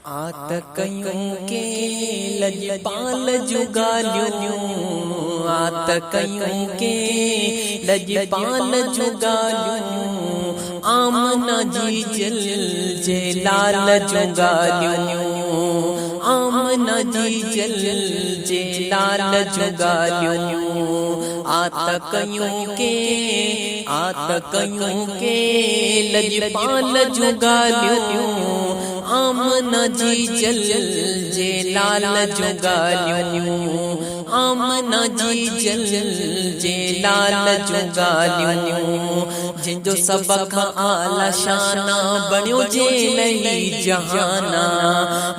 आत कयूं के लजपाल जुगालियूं, आत कयूं के लजपाल जुगालियूं, आमना जी जल जे लाल जुगालियूं, आमना जी जल जे लाल जुगालियूं, आत कयूं के लजपाल जुगालियूं, आमना जी जल जे लाल जुगालियूं, आमना जी जल जे लाल जुगालियूं, जिंजो सब खां आला शाना बणियो जे लही जहाना,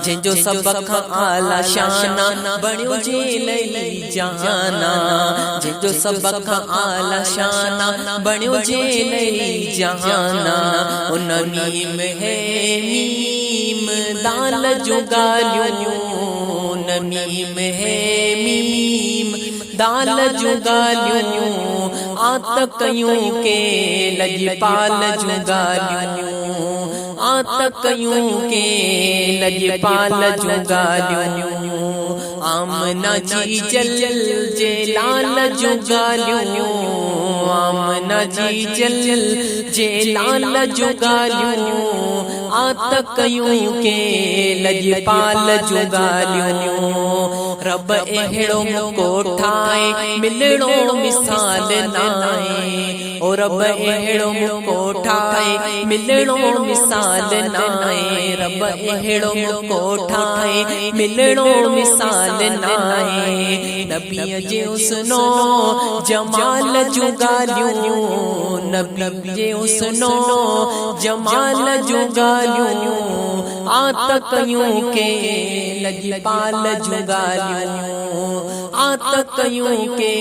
जिंजो सब खां आला शाना बणियो जे लही जहाना, जिंजो सब खां आला शाना बणियो जे लही जहाना, उन मीम है मीम दाल जुगालियूं, मीम है मीम दाल जुगालियूं, आत कयूं के लजपाल जुगालियूं, आत कयूं के लजपाल जुगालियूं, आमना जी जल जे लाल जुगालियूं, आमना जी जल जे लाल जुगालियूं, आत कयूं के लजपाल जुगालियूं, रब अहिड़ो मुको ठाहे मिलणो मिसाल नाहे, ओ रब अहिड़ो मुको ठाहे मिलणो मिसाल नाहे, रब अहिड़ो मुको ठाहे मिलणो मिसाल नाहे, नबीअ जे हुस्नो जमाल जुगालियूं, नबी जे हुस्नो जमाल जुगालियूं, आत कयूं के लजपाल जुगालियूं, आत कयूं के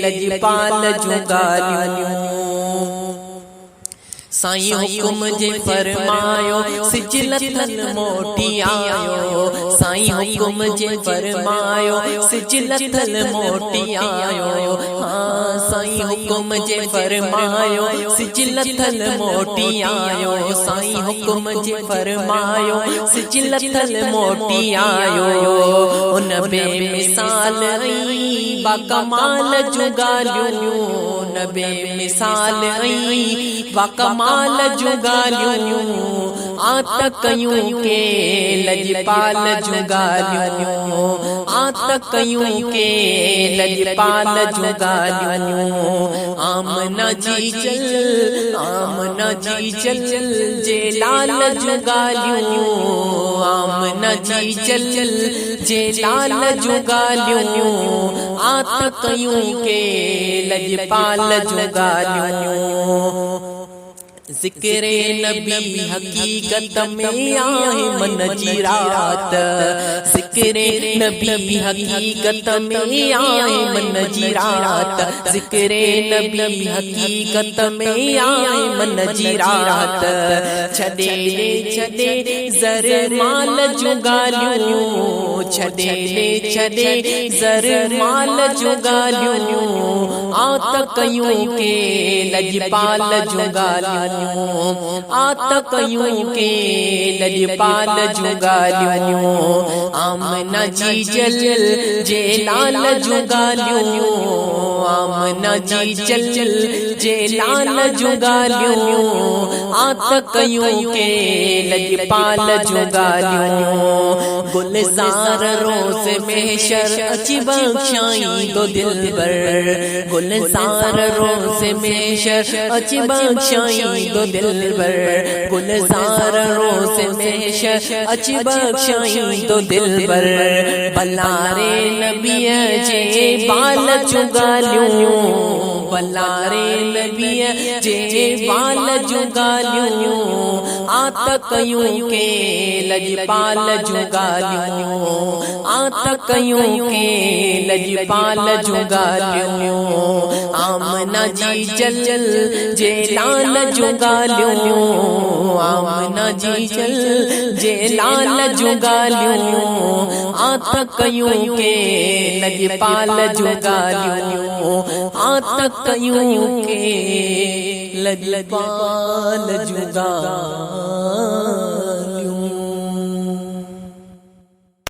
लजपाल जुगालियूं, साईं हुकुम जे फरमायो सिजल थल मोटी आयो, साईं हुकुम जे फरमायो सिजल थल मोटी आयो, हाँ साईं हुकुम जे फरमायो सिजल थल मोटी आयो, साईं हुकुम जे फरमायो सिजल थल मोटी आयो, उन बेमिसाल ऐं बाकमाल जुगालियूं, उन बेमिसाल ऐं बाकमाल जुगालियूं, आत कयूं के लजपाल जुगालियूं, आत कयूं के लजपाल जुगालियूं, आमना जी जल, आमना जी जल जे लाल जुगालियूं, आमना जी जल जे लाल जुगालियूं, आत कयूं के लजपाल जुगालियूं, ज़िक्र नबी हकीकत में आए मन जी रात, ज़िक्र नबी हकीकत में आए मन जी रात, ज़िक्र नबी हकीकत में आए मन जी रात, छदे छदे ज़र माल जुगालियूं, छदे ज़र माल जुगालियूं, आत कयूं के लजपाल जुगालियूं, आत कयूं के लजपाल जुगालियूं, आमना जी जल जे लाल जुगालियूं, आमना जी जल जे लाल जुगालियूं, आत कयूं के लजपाल जुगालियूं, गुलजार रोज़ महशर अची बख्शाई दो दिलबर, गुलजार रोज़ महशर अची बख्शाई दो दिलबर, गुलजार रोज़ महशर अची बख्शाई दो दिलबर, बलारे नबीअ जे बाल जुगालियूं, बलारे नबीअ जे बाल जुगालियूं, आत कयूं के लजपाल जुगालियूं, आत कयूं के लजपाल जुगालियूं, आमना जी जल जे लाल जुगालियूं, आमना जी जल जे लाल जुगालियूं, आत कयूं के लजपाल जुगालियूं, आत कयूं के लजपाल जुगालियूं।